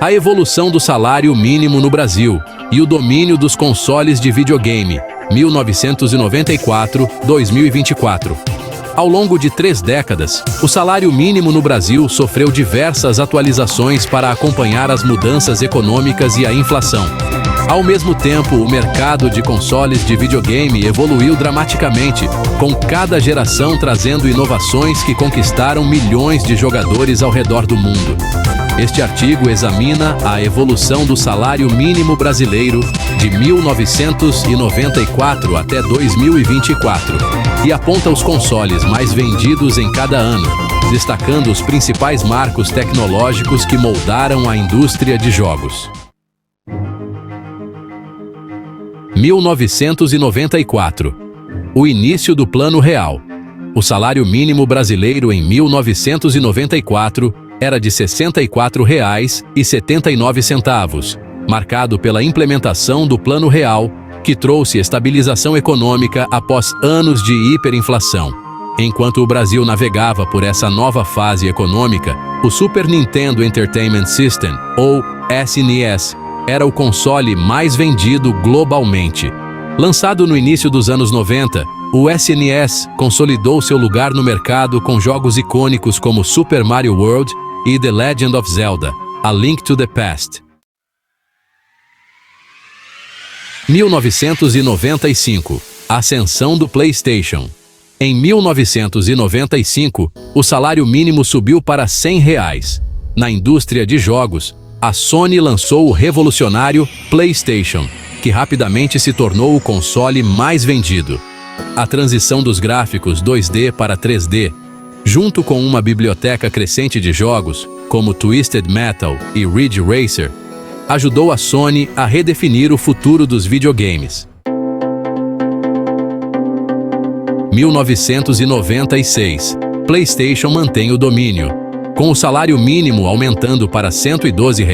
A evolução do salário mínimo no Brasil e o domínio dos consoles de videogame, 1994-2024. Ao longo de 3 décadas, o salário mínimo no Brasil sofreu diversas atualizações para acompanhar as mudanças econômicas e a inflação. Ao mesmo tempo, o mercado de consoles de videogame evoluiu dramaticamente, com cada geração trazendo inovações que conquistaram milhões de jogadores ao redor do mundo. Este artigo examina a evolução do salário mínimo brasileiro de 1994 até 2024 e aponta os consoles mais vendidos em cada ano, destacando os principais marcos tecnológicos que moldaram a indústria de jogos. 1994. O início do Plano Real. O salário mínimo brasileiro em 1994 era de R$ 64,79, marcado pela implementação do Plano Real, que trouxe estabilização econômica após anos de hiperinflação. Enquanto o Brasil navegava por essa nova fase econômica, o Super Nintendo Entertainment System, ou SNES, era o console mais vendido globalmente. Lançado no início dos anos 90, o SNES consolidou seu lugar no mercado com jogos icônicos como Super Mario World e The Legend of Zelda: A Link to the Past. 1995. Ascensão do PlayStation. Em 1995, o salário mínimo subiu para R$ 100. Na indústria de jogos, a Sony lançou o revolucionário PlayStation, que rapidamente se tornou o console mais vendido. A transição dos gráficos 2D para 3D, junto com uma biblioteca crescente de jogos, como Twisted Metal e Ridge Racer, ajudou a Sony a redefinir o futuro dos videogames. 1996. PlayStation mantém o domínio. Com o salário mínimo aumentando para R$ 112,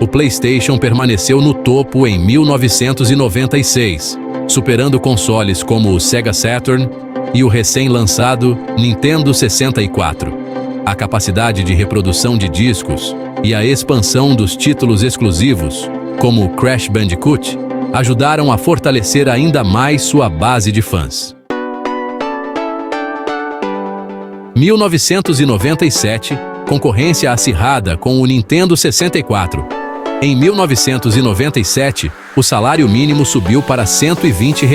o PlayStation permaneceu no topo em 1996, superando consoles como o Sega Saturn e o recém-lançado Nintendo 64. A capacidade de reprodução de discos e a expansão dos títulos exclusivos, como o Crash Bandicoot, ajudaram a fortalecer ainda mais sua base de fãs. 1997, concorrência acirrada com o Nintendo 64. Em 1997, o salário mínimo subiu para R$ 120.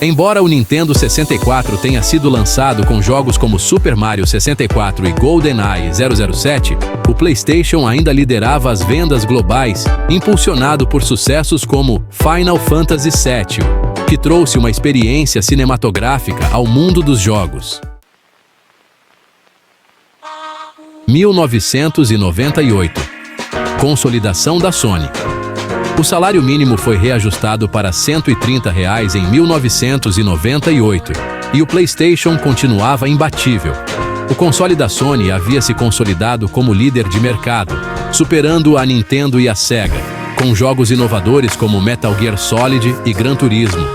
Embora o Nintendo 64 tenha sido lançado com jogos como Super Mario 64 e GoldenEye 007, o PlayStation ainda liderava as vendas globais, impulsionado por sucessos como Final Fantasy VII, que trouxe uma experiência cinematográfica ao mundo dos jogos. 1998. Consolidação da Sony. O salário mínimo foi reajustado para R$ 130 em 1998 e o PlayStation continuava imbatível. O console da Sony havia se consolidado como líder de mercado, superando a Nintendo e a Sega, com jogos inovadores como Metal Gear Solid e Gran Turismo,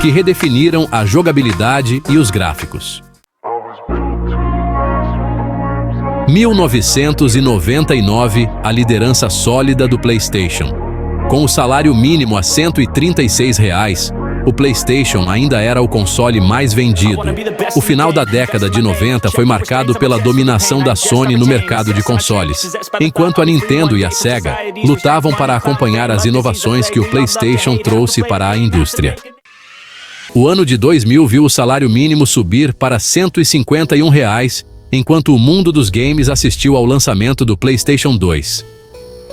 que redefiniram a jogabilidade e os gráficos. 1999, a liderança sólida do PlayStation. Com o salário mínimo a R$ 136, o PlayStation ainda era o console mais vendido. O final da década de 90 foi marcado pela dominação da Sony no mercado de consoles, enquanto a Nintendo e a Sega lutavam para acompanhar as inovações que o PlayStation trouxe para a indústria. O ano de 2000 viu o salário mínimo subir para R$ 151, enquanto o mundo dos games assistiu ao lançamento do PlayStation 2.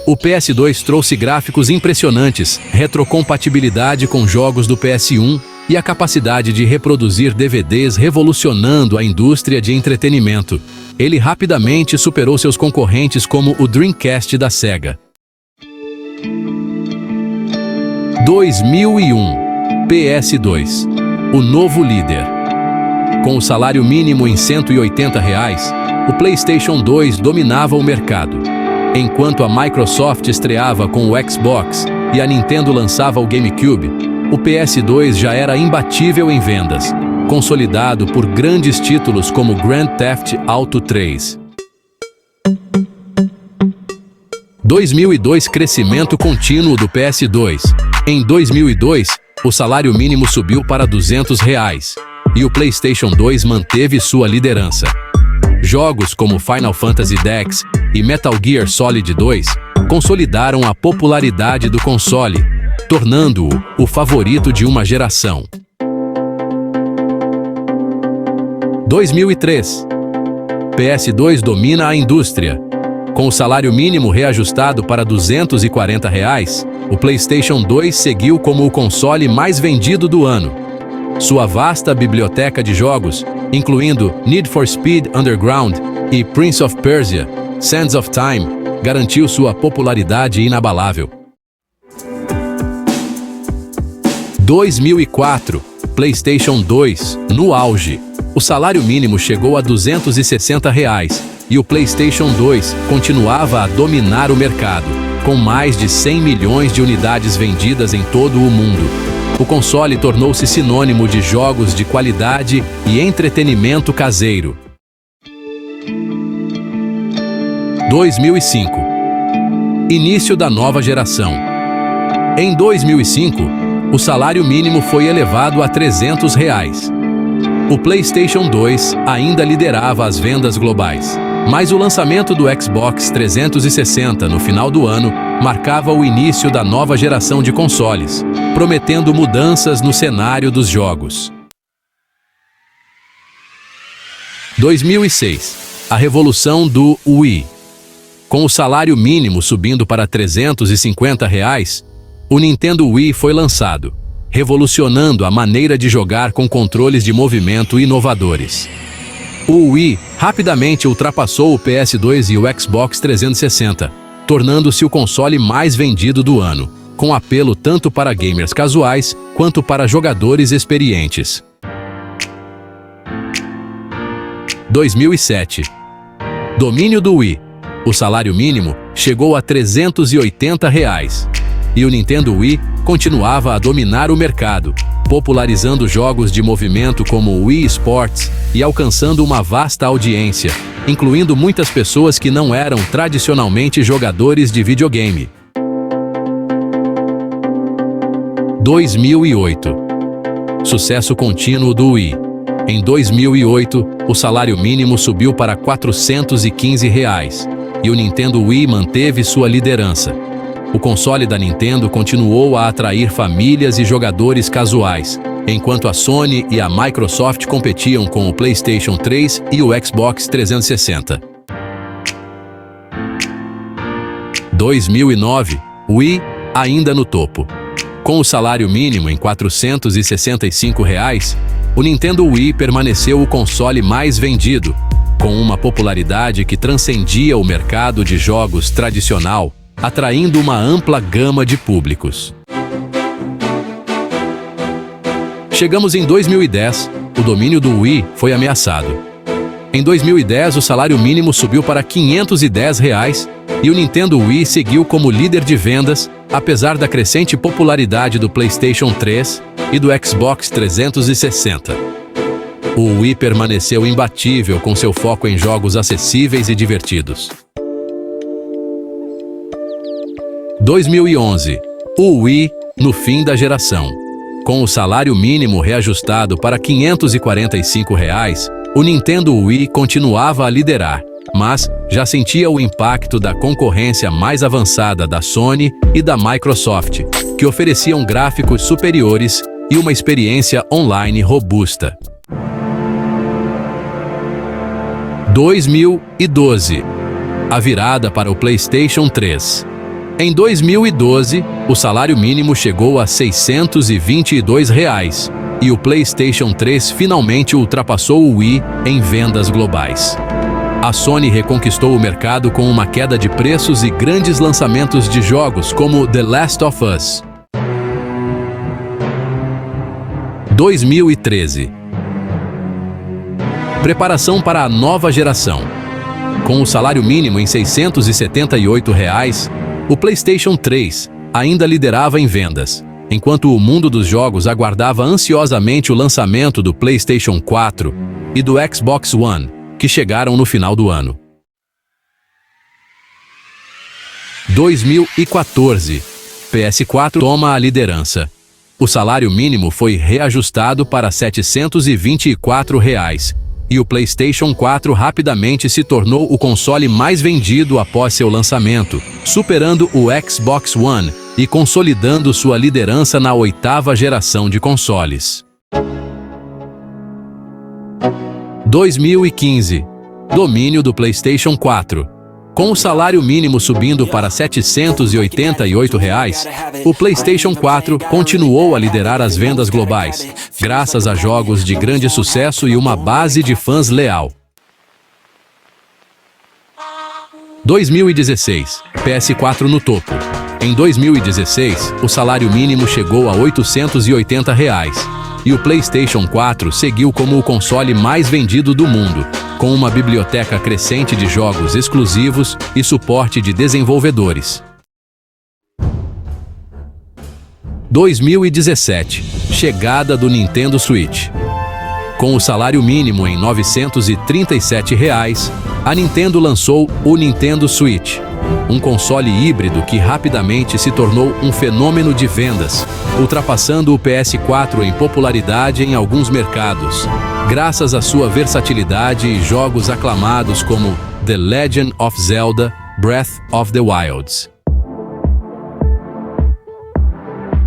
O PS2 trouxe gráficos impressionantes, retrocompatibilidade com jogos do PS1 e a capacidade de reproduzir DVDs, revolucionando a indústria de entretenimento. Ele rapidamente superou seus concorrentes como o Dreamcast da Sega. 2001. PS2. O novo líder. Com o salário mínimo em R$ 180, o PlayStation 2 dominava o mercado. Enquanto a Microsoft estreava com o Xbox e a Nintendo lançava o GameCube, o PS2 já era imbatível em vendas, consolidado por grandes títulos como Grand Theft Auto 3. 2002 – Crescimento contínuo do PS2. Em 2002, o salário mínimo subiu para R$200 e o PlayStation 2 manteve sua liderança. Jogos como Final Fantasy X e Metal Gear Solid 2 consolidaram a popularidade do console, tornando-o o favorito de uma geração. 2003. PS2 domina a indústria. Com o salário mínimo reajustado para R$240, o PlayStation 2 seguiu como o console mais vendido do ano. Sua vasta biblioteca de jogos, incluindo Need for Speed Underground e Prince of Persia: Sands of Time, garantiu sua popularidade inabalável. 2004. PlayStation 2, no auge. O salário mínimo chegou a R$260 e o PlayStation 2 continuava a dominar o mercado, com mais de 100 milhões de unidades vendidas em todo o mundo. O console tornou-se sinônimo de jogos de qualidade e entretenimento caseiro. 2005. Início da nova geração. Em 2005, o salário mínimo foi elevado a R$300. O PlayStation 2 ainda liderava as vendas globais, mas o lançamento do Xbox 360 no final do ano marcava o início da nova geração de consoles, prometendo mudanças no cenário dos jogos. 2006. A revolução do Wii. Com o salário mínimo subindo para R$350, o Nintendo Wii foi lançado, revolucionando a maneira de jogar com controles de movimento inovadores. O Wii rapidamente ultrapassou o PS2 e o Xbox 360, tornando-se o console mais vendido do ano, com apelo tanto para gamers casuais quanto para jogadores experientes. 2007. Domínio do Wii. O salário mínimo chegou a R$380 e o Nintendo Wii continuava a dominar o mercado, popularizando jogos de movimento como o Wii Sports e alcançando uma vasta audiência, incluindo muitas pessoas que não eram tradicionalmente jogadores de videogame. 2008. Sucesso contínuo do Wii. Em 2008, o salário mínimo subiu para R$415 e o Nintendo Wii manteve sua liderança. O console da Nintendo continuou a atrair famílias e jogadores casuais, enquanto a Sony e a Microsoft competiam com o PlayStation 3 e o Xbox 360. 2009. Wii ainda no topo. Com o salário mínimo em R$465, o Nintendo Wii permaneceu o console mais vendido, com uma popularidade que transcendia o mercado de jogos tradicional, atraindo uma ampla gama de públicos. Chegamos em 2010, o domínio do Wii foi ameaçado. Em 2010, o salário mínimo subiu para R$510 e o Nintendo Wii seguiu como líder de vendas, apesar da crescente popularidade do PlayStation 3 e do Xbox 360. O Wii permaneceu imbatível com seu foco em jogos acessíveis e divertidos. 2011. O Wii no fim da geração. Com o salário mínimo reajustado para R$545, o Nintendo Wii continuava a liderar, mas já sentia o impacto da concorrência mais avançada da Sony e da Microsoft, que ofereciam gráficos superiores e uma experiência online robusta. 2012. A virada para o PlayStation 3. Em 2012, o salário mínimo chegou a R$622 e o PlayStation 3 finalmente ultrapassou o Wii em vendas globais. A Sony reconquistou o mercado com uma queda de preços e grandes lançamentos de jogos como The Last of Us. 2013. Preparação para a nova geração. Com o salário mínimo em R$678, o PlayStation 3 ainda liderava em vendas, enquanto o mundo dos jogos aguardava ansiosamente o lançamento do PlayStation 4 e do Xbox One, que chegaram no final do ano. 2014. PS4 toma a liderança. O salário mínimo foi reajustado para R$ 724 e o PlayStation 4 rapidamente se tornou o console mais vendido após seu lançamento, superando o Xbox One e consolidando sua liderança na 8ª geração de consoles. 2015. Domínio do PlayStation 4. Com o salário mínimo subindo para R$ 788, o PlayStation 4 continuou a liderar as vendas globais, graças a jogos de grande sucesso e uma base de fãs leal. 2016. PS4 no topo. Em 2016, o salário mínimo chegou a R$ 880 e o PlayStation 4 seguiu como o console mais vendido do mundo, com uma biblioteca crescente de jogos exclusivos e suporte de desenvolvedores. 2017. Chegada do Nintendo Switch. Com o salário mínimo em R$ 937, a Nintendo lançou o Nintendo Switch, um console híbrido que rapidamente se tornou um fenômeno de vendas, ultrapassando o PS4 em popularidade em alguns mercados, graças à sua versatilidade e jogos aclamados como The Legend of Zelda: Breath of the Wild.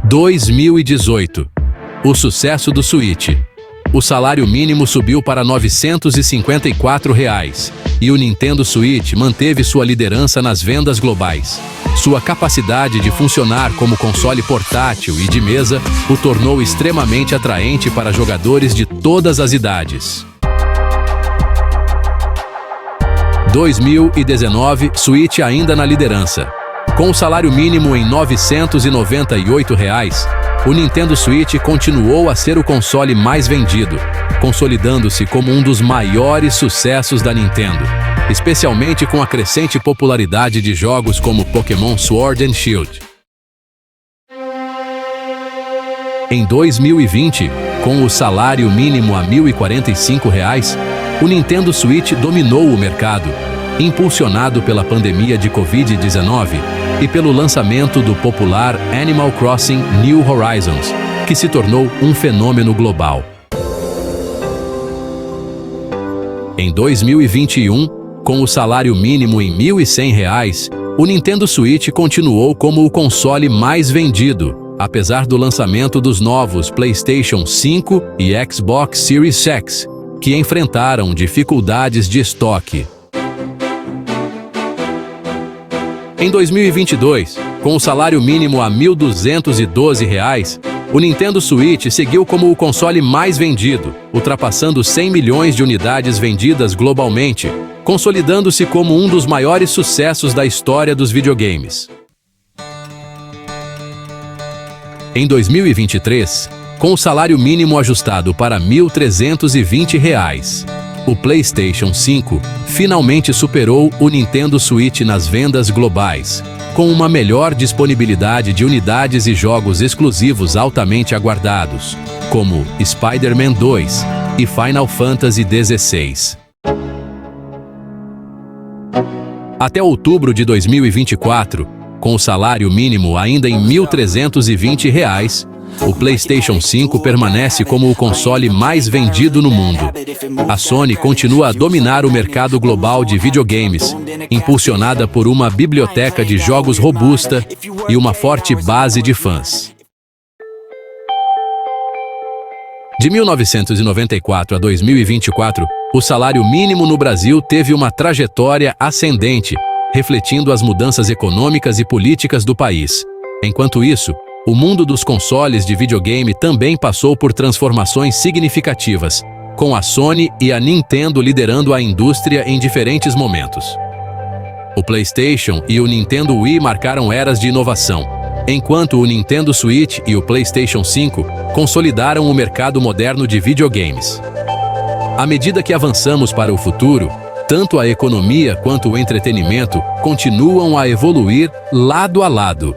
2018. O sucesso do Switch. O salário mínimo subiu para R$ 954 e o Nintendo Switch manteve sua liderança nas vendas globais. Sua capacidade de funcionar como console portátil e de mesa o tornou extremamente atraente para jogadores de todas as idades. 2019, Switch ainda na liderança. Com o salário mínimo em R$ 998, o Nintendo Switch continuou a ser o console mais vendido, consolidando-se como um dos maiores sucessos da Nintendo, especialmente com a crescente popularidade de jogos como Pokémon Sword and Shield. Em 2020, com o salário mínimo a R$ 1.045, o Nintendo Switch dominou o mercado, impulsionado pela pandemia de Covid-19 e pelo lançamento do popular Animal Crossing New Horizons, que se tornou um fenômeno global. Em 2021, com o salário mínimo em R$ 1.100, o Nintendo Switch continuou como o console mais vendido, apesar do lançamento dos novos PlayStation 5 e Xbox Series X, que enfrentaram dificuldades de estoque. Em 2022, com o salário mínimo a R$ 1.212, o Nintendo Switch seguiu como o console mais vendido, ultrapassando 100 milhões de unidades vendidas globalmente, consolidando-se como um dos maiores sucessos da história dos videogames. Em 2023, com o salário mínimo ajustado para R$ 1.320, o PlayStation 5 finalmente superou o Nintendo Switch nas vendas globais, com uma melhor disponibilidade de unidades e jogos exclusivos altamente aguardados, como Spider-Man 2 e Final Fantasy XVI. Até outubro de 2024, com o salário mínimo ainda em R$ 1.320, o PlayStation 5 permanece como o console mais vendido no mundo. A Sony continua a dominar o mercado global de videogames, impulsionada por uma biblioteca de jogos robusta e uma forte base de fãs. De 1994 a 2024, o salário mínimo no Brasil teve uma trajetória ascendente, refletindo as mudanças econômicas e políticas do país. Enquanto isso, o mundo dos consoles de videogame também passou por transformações significativas, com a Sony e a Nintendo liderando a indústria em diferentes momentos. O PlayStation e o Nintendo Wii marcaram eras de inovação, enquanto o Nintendo Switch e o PlayStation 5 consolidaram o mercado moderno de videogames. À medida que avançamos para o futuro, tanto a economia quanto o entretenimento continuam a evoluir lado a lado.